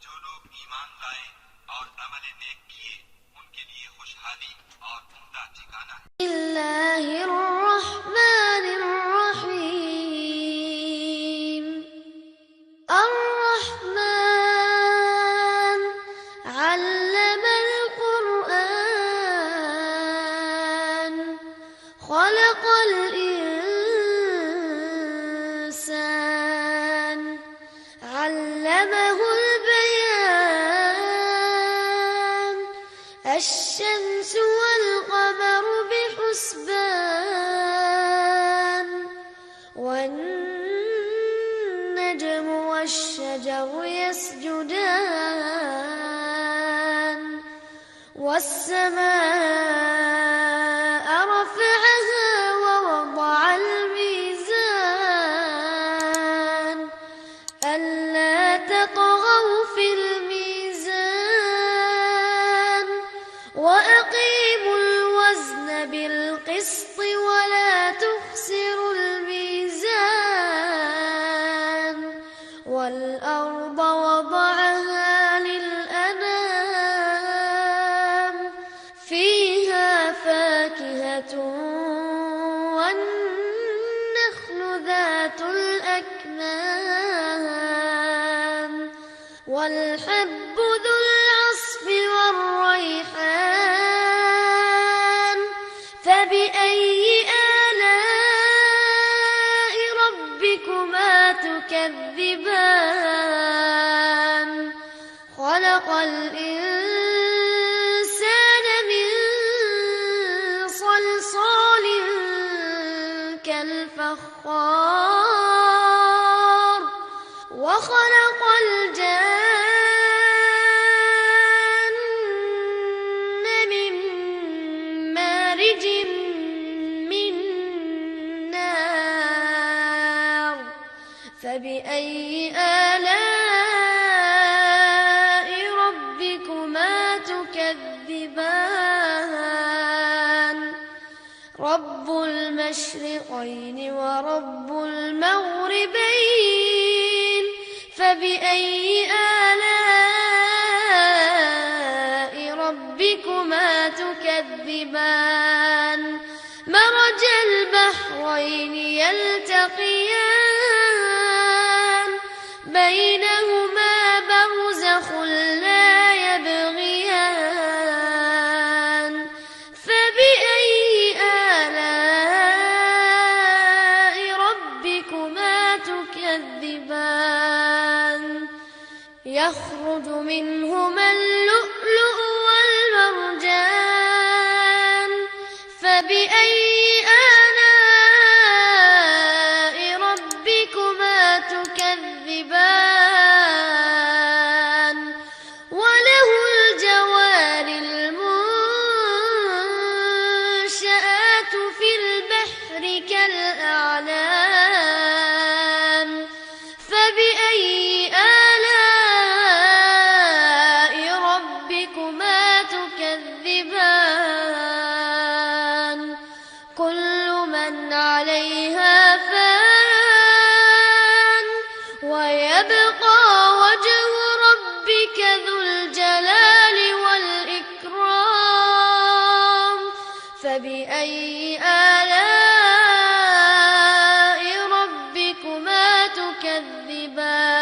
जो लोग ईमान लाए और अमल नेक किए उनके लिए खुशहाली और उम्दा ठिकाना है। बिस्मिल्लाहिर्रहमानिर्रहीम। अर्रहमान अल्लमल कुरआन खलक़ल इंसान अल्लमहुल बयान। الشمس والقمر بحسبان والنجم والشجر يسجدان والسماء رفعها ووضع الميزان ألا تطغوا في الميزان وأقيموا الوزن بالقسط ولا تخسروا الميزان والأرض وضعها للأنام فيها فاكهة والنخل ذات الأكمام والحب ذو العصف والريحان فبأي آلاء ربكما تكذبان خلق الإنسان من صلصال كالفخار وخلق الجان من مارج من نار فبأي آلاء ربكما تكذبان رب المشرقين ورب المغربين فبأي آلاء ربكما تكذبان مرج البحرين يلتقيان بينهما برزخ لا يبغيان فبأي آلاء ربكما تكذبان يخرج منهما اللؤلؤ والمرجان فبأي آلاء ربكما تكذبان وله الجوار المنشآت في البحر كالأعلام فبأي آلاء ربكما تكذبان كل من عليها فان ويبقى وجه ربك ذو الجلال والإكرام فبأي آلاء ربكما تكذبان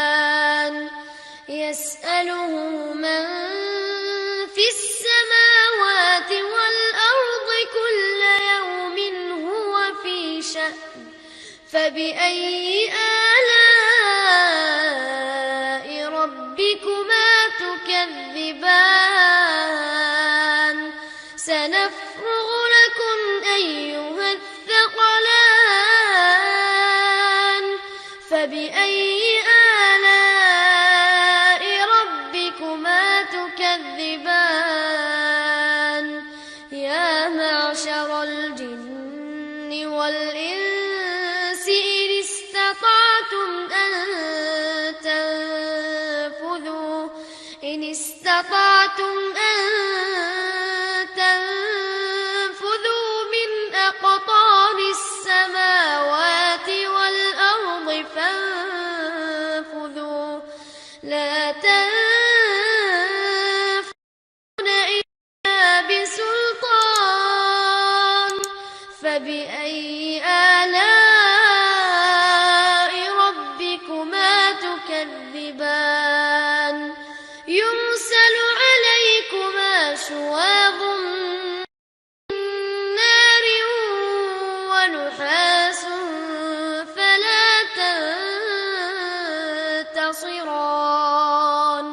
يسأله من في السماوات والأرض كل يوم هو في شأن فبأي آلاء ربكما تكذبان سنفرغ لكم أيها الثقلان فبأي آلاء ربكما تكذبان يا معشر الجن والإنس إن استطعتم أن تنفذوا من أقطار السماوات والأرض فانفذوا فبأي آلاء ربكما تكذبان يرسل عليكما شواظ من نار ونحاس فلا تنتصران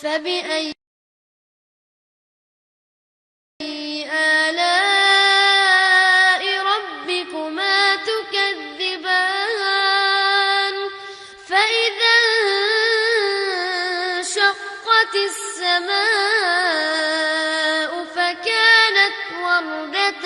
فبأي آلاء ربكما تكذبان فإذا انشقت السماء فكانت وردة